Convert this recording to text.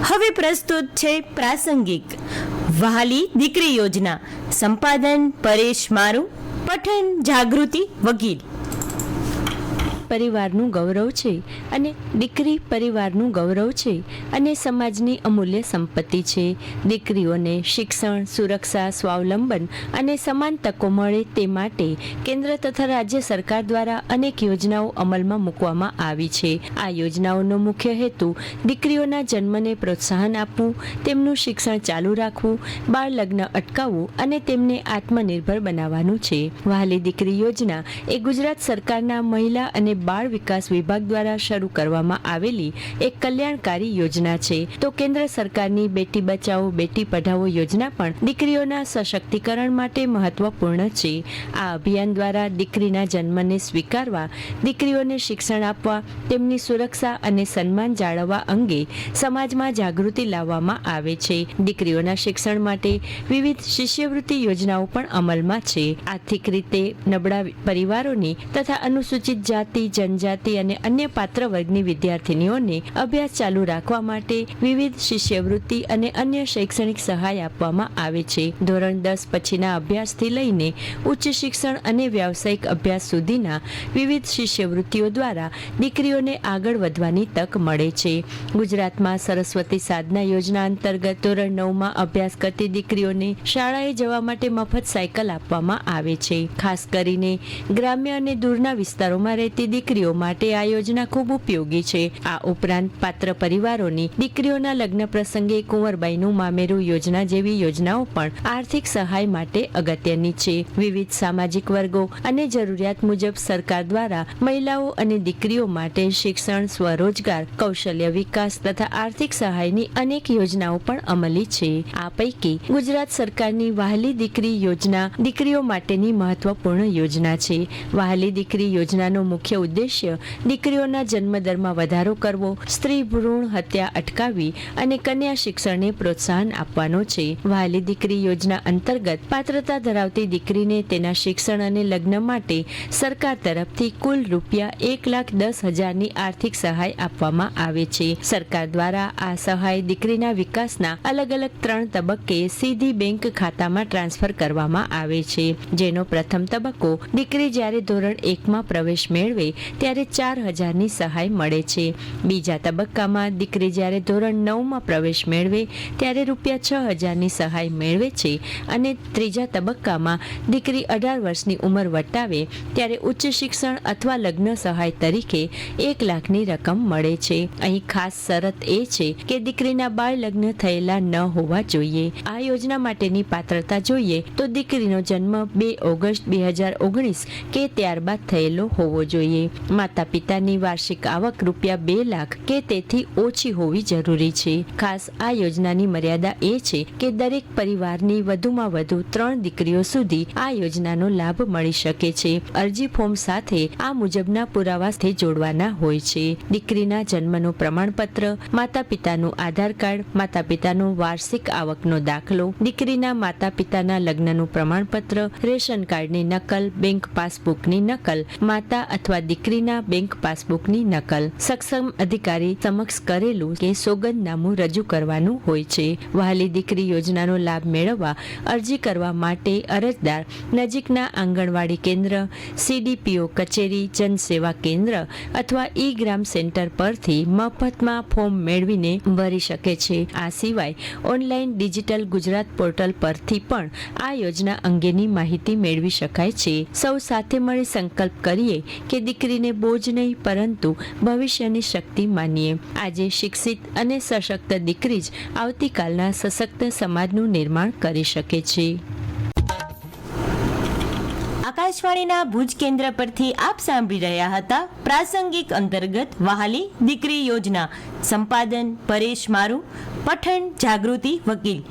હવે પ્રસ્તુત છે પ્રાસંગિક વહાલી દીકરી યોજના. સંપાદન પરેશ મારું, પઠન જાગૃતિ વકીલ. પરિવારનું ગૌરવ છે અને દીકરી પરિવારનું ગૌરવ છે અને સમાજની અમૂલ્ય સંપત્તિ છે. દીકરીઓને શિક્ષણ, સુરક્ષા, સ્વાવલંબન અને સમાન તકો મળે તે માટે કેન્દ્ર તથા રાજ્ય સરકાર દ્વારા અનેક યોજનાઓ અમલમાં મૂકવામાં આવી છે. આ યોજનાઓનો મુખ્ય હેતુ દીકરીઓના જન્મને પ્રોત્સાહન આપવું, તેમનું શિક્ષણ ચાલુ રાખવું, બાળ લગ્ન અટકાવવું અને તેમને આત્મનિર્ભર બનાવવાનું છે. વહાલી દીકરી યોજના એ ગુજરાત સરકારના મહિલા અને બાળ વિકાસ વિભાગ દ્વારા શરૂ કરવામાં આવેલી એક કલ્યાણકારી યોજના છે. તો કેન્દ્ર સરકારની બેટી બચાવો બેટી પઢાઓ યોજના પણ દીકરીઓના સશક્તિકરણ માટે મહત્વપૂર્ણ છે. આ અભિયાન દ્વારા દીકરીના જન્મને સ્વીકારવા, દીકરીઓને શિક્ષણ આપવા, તેમની સુરક્ષા અને સન્માન જાળવવા અંગે સમાજમાં જાગૃતિ લાવવામાં આવે છે. દીકરીઓના શિક્ષણ માટે વિવિધ શિષ્યવૃત્તિ યોજનાઓ પણ અમલમાં છે. આર્થિક રીતે નબળા પરિવારોની તથા અનુસૂચિત જાતિ, જનજાતિ અને અન્ય પાત્ર વર્ગની વિદ્યાર્થીનીઓને અભ્યાસ ચાલુ રાખવા માટે વિવિધ શિષ્યવૃત્તિ અને અન્ય શૈક્ષણિક સહાય આપવામાં આવે છે. ધોરણ 10 પછીના અભ્યાસથી લઈને ઉચ્ચ શિક્ષણ અને વ્યાવસાયિક અભ્યાસ સુધીના વિવિધ શિષ્યવૃત્તિઓ દ્વારા દીકરીઓને આગળ વધવાની તક મળે છે. ગુજરાતમાં સરસ્વતી સાધના યોજના અંતર્ગત ધોરણ 9માં અભ્યાસ કરતી દીકરીઓને શાળાએ જવા માટે મફત સાયકલ આપવામાં આવે છે. ખાસ કરીને ગ્રામ્ય અને દૂરના વિસ્તારોમાં રહેતી દીકરીઓ માટે આ યોજના ખૂબ ઉપયોગી છે. આ ઉપરાંત પાત્ર પરિવારોની દીકરીઓના લગ્ન પ્રસંગે કુંવરબાઈનું મામેરું યોજના જેવી યોજનાઓ પણ આર્થિક સહાય માટે અગત્યની છે. વિવિધ સામાજિક વર્ગો અને જરૂરિયાત મુજબ સરકાર દ્વારા મહિલાઓ અને દીકરીઓ માટે શિક્ષણ, સ્વરોજગાર, કૌશલ્ય વિકાસ તથા આર્થિક સહાયની અનેક યોજનાઓ પણ અમલી છે. આ પૈકી ગુજરાત સરકારની વહાલી દીકરી યોજના દીકરીઓ માટેની મહત્વપૂર્ણ યોજના છે. વહાલી દીકરી યોજનાનો મુખ્ય ઉદ્દેશ્ય દીકરીઓના જન્મદરમાં વધારો કરવો, સ્ત્રી ભ્રૂણ હત્યા અટકાવવી અને કન્યા શિક્ષણને પ્રોત્સાહન આપવાનો છે. વહાલી દીકરી યોજના અંતર્ગત પાત્રતા ધરાવતી દીકરીને તેના શિક્ષણ અને લગ્ન માટે સરકાર તરફથી કુલ રૂપિયા 1,10,000ની આર્થિક સહાય આપવામાં આવે છે. સરકાર દ્વારા આ સહાય દીકરીના વિકાસના અલગ અલગ 3 તબક્કે સીધી બેંક ખાતામાં ટ્રાન્સફર કરવામાં આવે છે. જેનો પ્રથમ તબક્કો દીકરી જ્યારે ધોરણ 1માં પ્રવેશ મેળવે ત્યારે 4,000ની સહાય મળે છે. બીજા તબક્કામાં દીકરી જ્યારે ધોરણ 9માં પ્રવેશ મેળવે ત્યારે રૂપિયા 6,000ની સહાય મેળવે છે અને ત્રીજા તબક્કામાં દીકરી 18 વર્ષની ઉંમર વટાવે ત્યારે ઉચ્ચ શિક્ષણ અથવા લગ્ન સહાય તરીકે 1 લાખની રકમ મળે છે. અહીં ખાસ શરત એ છે કે દીકરીના બાળ લગ્ન થયેલા ન હોવા જોઈએ. આ યોજના માટેની પાત્રતા જોઈએ તો દીકરીનો જન્મ 2 ઓગસ્ટ 2019 કે ત્યારબાદ થયેલો હોવો જોઈએ. માતા પિતાની વાર્ષિક આવક રૂપિયા 2 લાખ કે તેથી ઓછી હોવી જરૂરી છે. ખાસ આ યોજનાની મર્યાદા એ છે કે દરેક પરિવારની વધુમાં વધુ 3 દીકરીઓ સુધી આ યોજનાનો લાભ મળી શકે છે. અરજી ફોર્મ સાથે આ મુજબના પુરાવા સાથે જોડવાના હોય છે. દીકરીના જન્મનું પ્રમાણપત્ર, માતા પિતાનું આધાર કાર્ડ, માતા પિતાનો વાર્ષિક આવકનો દાખલો, દીકરીના માતા પિતાના લગ્નનું પ્રમાણપત્ર, રેશન કાર્ડની નકલ, બેંક પાસબુકની નકલ, માતા અથવા દીકરીના બેંક પાસબુકની નકલ, સક્ષમ અધિકારી સમક્ષ કરેલું કે સોગંદનામું રજૂ કરવાનું હોય છે. વહાલી દીકરી યોજનાનો લાભ મેળવવા અરજી કરવા માટે અરજદાર નજીકના આંગણવાડી કેન્દ્ર, CDPO કચેરી, જનસેવા કેન્દ્ર અથવા ગ્રામ સેન્ટર પરથી મફતમાં ફોર્મ મેળવીને ભરી શકે છે. આ સિવાય ઓનલાઈન ડિજિટલ ગુજરાત પોર્ટલ પરથી પણ આ યોજના અંગેની માહિતી મેળવી શકાય છે. સૌ સાથે મળી સંકલ્પ કરીએ કે દીકરીને બોજ નહીં પરંતુ ભવિષ્યની શક્તિ માનીએ. આજે શિક્ષિત અને સશક્ત દીકરી જ આવતીકાલના સશક્ત સમાજનું નિર્માણ કરી શકે છે. આકાશવાણીના ભુજ કેન્દ્ર પરથી આપ સાંભળી રહ્યા હતા પ્રાસંગિક અંતર્ગત વહાલી દીકરી યોજના. સંપાદન પરેશ મારું, પઠન જાગૃતિ વકીલ.